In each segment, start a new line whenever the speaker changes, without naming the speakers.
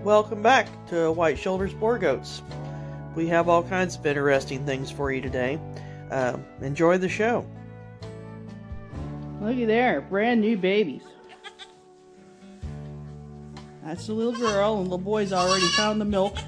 Welcome back to White Shoulders Boar Goats. We have all kinds of interesting things for you today. Enjoy the show.
Looky there, brand new babies. That's the little girl, and the little boy's already found the milk.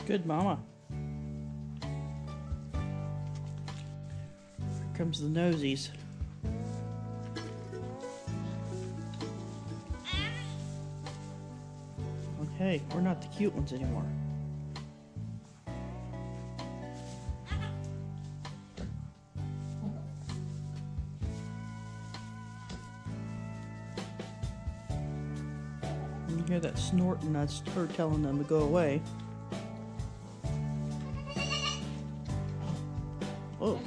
Good mama. Here comes the nosies. Okay, we're not the cute ones anymore. You hear that snorting, that's her telling them to go away. Oh.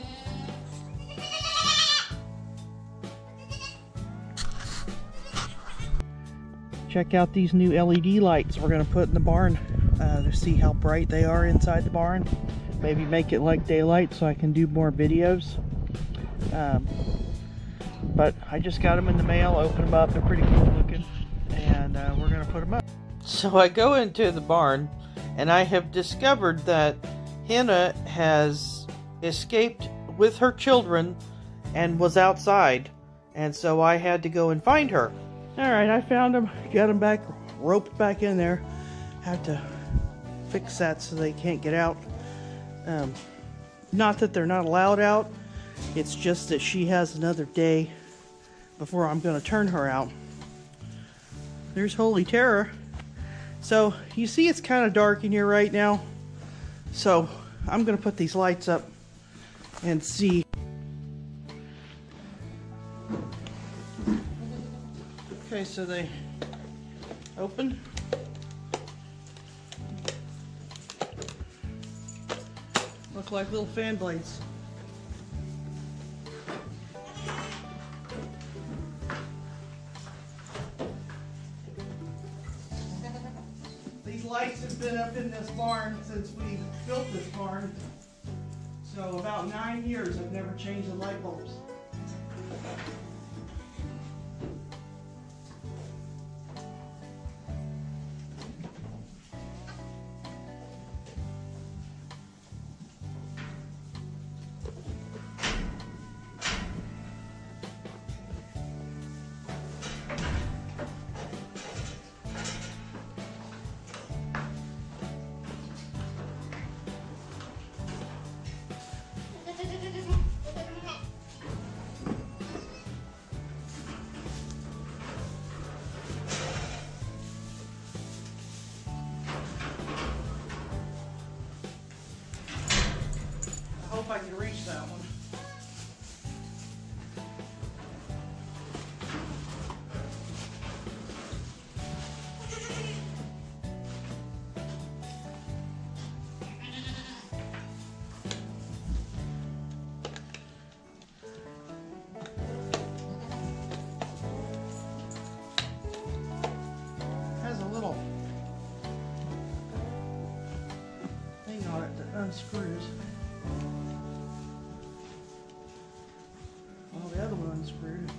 Check out these new LED lights we're going to put in the barn to see how bright they are inside the barn. Maybe make it like daylight so I can do more videos. But I just got them in the mail, opened them up, they're pretty cool looking, and we're going to put them up.
So I go into the barn and I have discovered that Hannah has escaped with her children and was outside, and so I had to go and find her.
Alright, I found them, got them back, roped back in there. Have to fix that so they can't get out. Not that they're not allowed out, it's just that she has another day before I'm going to turn her out. There's Holy Terror. So you see it's kind of dark in here right now, so I'm going to put these lights up and see. Okay, so they open. Look like little fan blades. These lights have been up in this barn since we built this barn. So about 9 years I've never changed the light bulbs. I hope I can reach that one. Has a little thing on it that unscrews. Well, the other one unscrewed.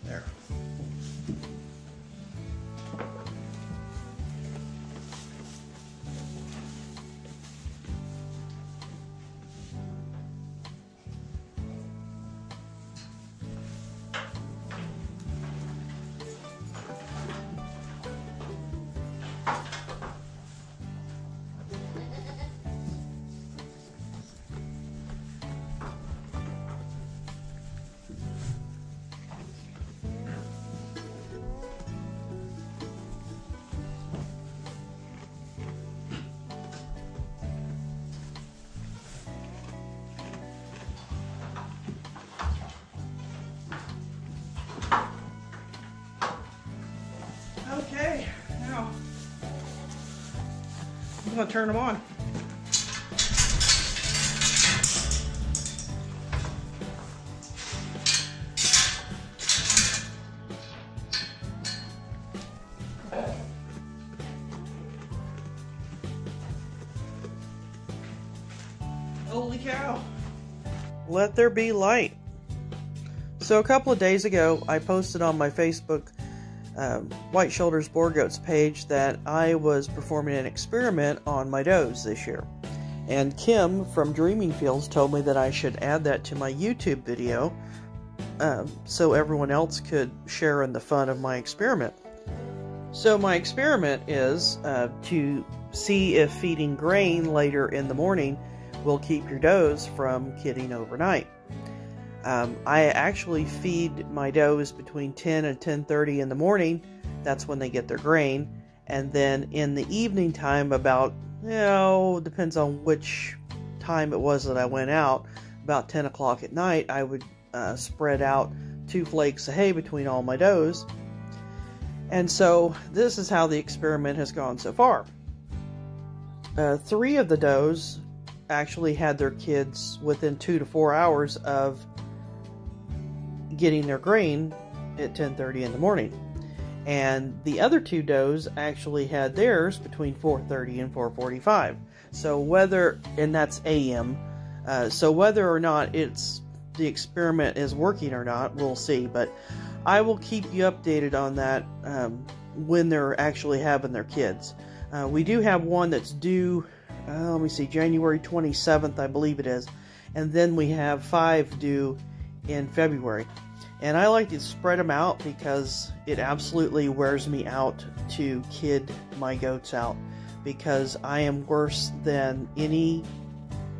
There. gonna turn them on. Holy cow.
Let there be light. So a couple of days ago, I posted on my Facebook White Shoulders Boar Goats page that I was performing an experiment on my does this year. And Kim from Dreaming Fields told me that I should add that to my YouTube video so everyone else could share in the fun of my experiment. So my experiment is to see if feeding grain later in the morning will keep your does from kidding overnight. I actually feed my does between 10 and 10:30 in the morning. That's when they get their grain. And then in the evening time, about, depends on which time it was that I went out, about 10 o'clock at night, I would spread out 2 flakes of hay between all my does. And so this is how the experiment has gone so far. 3 of the does actually had their kids within 2 to 4 hours of getting their grain at 10:30 in the morning, and the other 2 does actually had theirs between 4:30 and 4:45. So and that's AM. So whether or not the experiment is working or not, we'll see. But I will keep you updated on that when they're actually having their kids. We do have one that's due. Let me see, January 27th, I believe it is, and then we have 5 due in February. And I like to spread them out because it absolutely wears me out to kid my goats out, because I am worse than any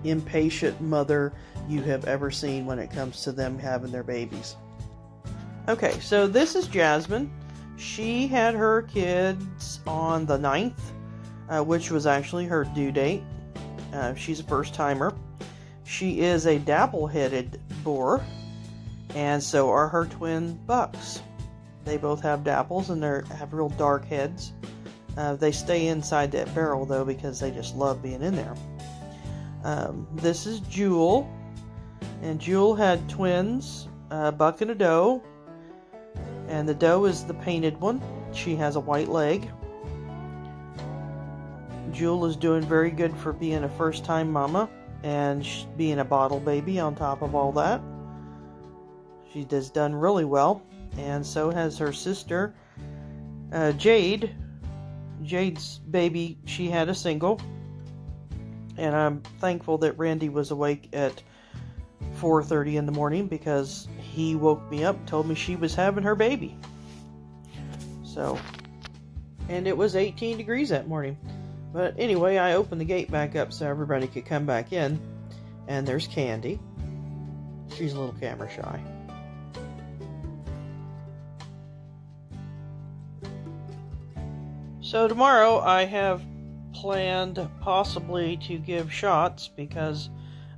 impatient mother you have ever seen when it comes to them having their babies. Okay, so this is Jasmine. She had her kids on the 9th, which was actually her due date. She's a first timer. She is a dapple-headed boar, and so are her twin bucks. They both have dapples and they have real dark heads. They stay inside that barrel though because they just love being in there. This is Jewel, and Jewel had twins, a buck and a doe, and the doe is the painted one. She has a white leg. Jewel is doing very good for being a first-time mama and being a bottle baby on top of all that. She has done really well, and so has her sister, Jade. Jade's baby, she had a single, and I'm thankful that Randy was awake at 4:30 in the morning because he woke me up, told me she was having her baby. So, and it was 18 degrees that morning. But anyway, I opened the gate back up so everybody could come back in, and there's Candy. She's a little camera shy. So tomorrow I have planned possibly to give shots because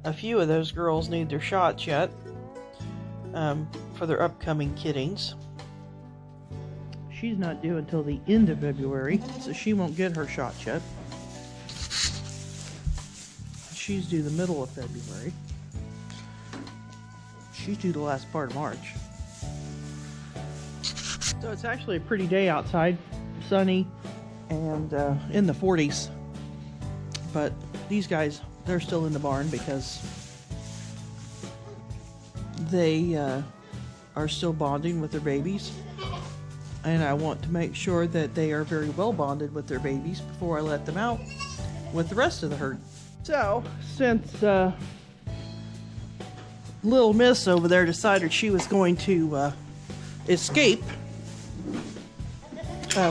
a few of those girls need their shots yet for their upcoming kiddings.
She's not due until the end of February, so she won't get her shots yet. She's due the middle of February. She's due the last part of March. So it's actually a pretty day outside, sunny, and in the 40s. But these guys, they're still in the barn because they are still bonding with their babies. And I want to make sure that they are very well bonded with their babies before I let them out with the rest of the herd. So, since Little Miss over there decided she was going to escape,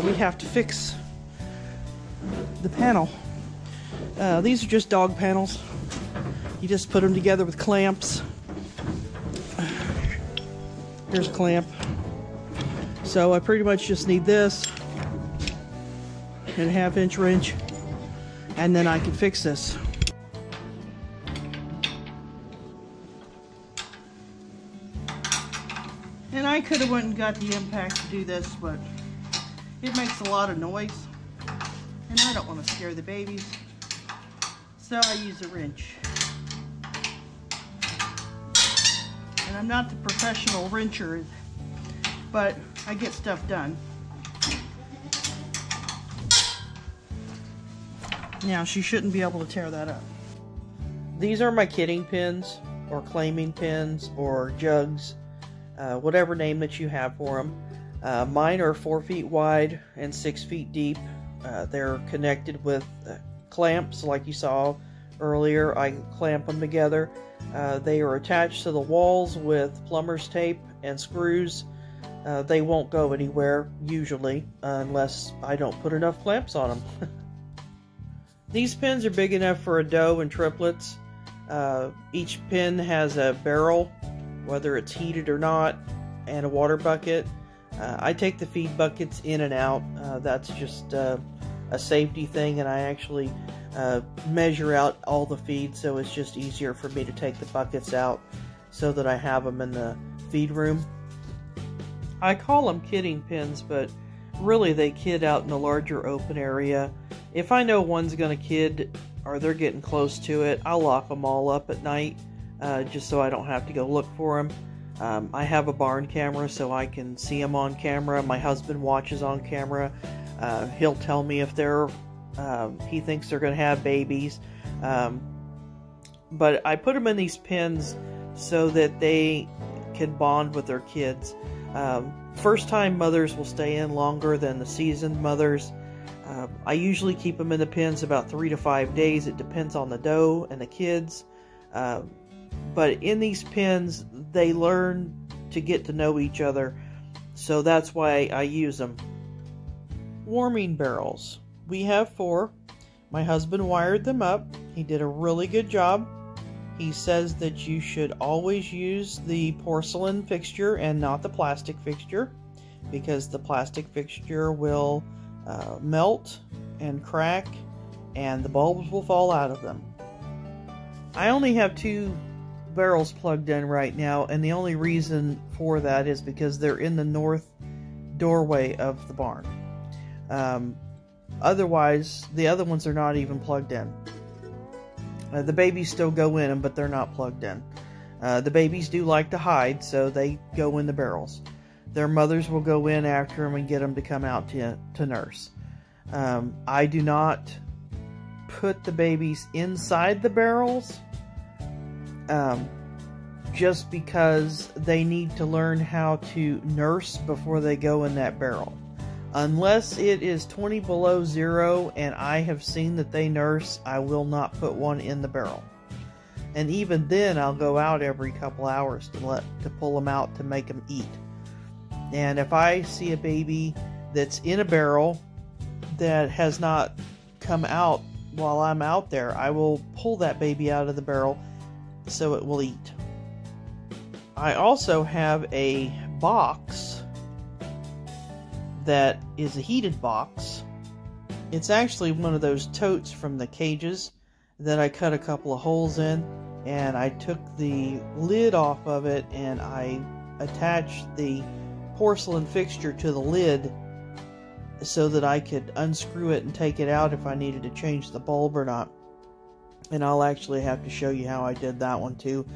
we have to fix the panel. These are just dog panels. You just put them together with clamps. Here's a clamp. So I pretty much just need this and a 1/2 wrench, and then I can fix this. And I could have went and got the impact to do this, but it makes a lot of noise, and I don't want to scare the babies. So I use a wrench. And I'm not the professional wrencher, but I get stuff done. Now, she shouldn't be able to tear that up.
These are my kidding pins, or claiming pins, or jugs, whatever name that you have for them. Mine are 4 feet wide and 6 feet deep. They're connected with clamps like you saw earlier. I clamp them together. They are attached to the walls with plumber's tape and screws. They won't go anywhere, usually, unless I don't put enough clamps on them. These pins are big enough for a doe and triplets. Each pin has a barrel, whether it's heated or not, and a water bucket. I take the feed buckets in and out. That's just a safety thing, and I actually measure out all the feed, so it's just easier for me to take the buckets out so that I have them in the feed room. I call them kidding pins, but really they kid out in a larger open area. If I know one's going to kid or they're getting close to it, I'll lock them all up at night just so I don't have to go look for them. I have a barn camera so I can see them on camera. My husband watches on camera. He'll tell me if he thinks they're going to have babies. But I put them in these pens so that they can bond with their kids. First-time mothers will stay in longer than the seasoned mothers. I usually keep them in the pens about 3 to 5 days. It depends on the doe and the kids. But in these pens, they learn to get to know each other. So that's why I use them. Warming barrels. We have 4. My husband wired them up. He did a really good job. He says that you should always use the porcelain fixture and not the plastic fixture, because the plastic fixture will melt and crack and the bulbs will fall out of them. I only have 2 barrels plugged in right now, and the only reason for that is because they're in the north doorway of the barn. Otherwise, the other ones are not even plugged in. The babies still go in them, but they're not plugged in. The babies do like to hide, so they go in the barrels. Their mothers will go in after them and get them to come out to nurse. I do not put the babies inside the barrels just because they need to learn how to nurse before they go in that barrel. Unless it is 20 below zero and I have seen that they nurse, I will not put one in the barrel. And even then, I'll go out every couple hours to pull them out to make them eat. And if I see a baby that's in a barrel that has not come out while I'm out there, I will pull that baby out of the barrel so it will eat. I also have a box that is a heated box. It's actually one of those totes from the cages that I cut a couple of holes in, and I took the lid off of it and I attached the porcelain fixture to the lid so that I could unscrew it and take it out if I needed to change the bulb or not. And I'll actually have to show you how I did that one too,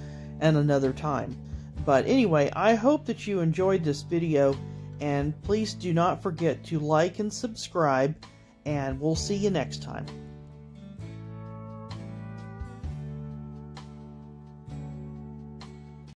and another time. But anyway, I hope that you enjoyed this video, and please do not forget to like and subscribe, and we'll see you next time.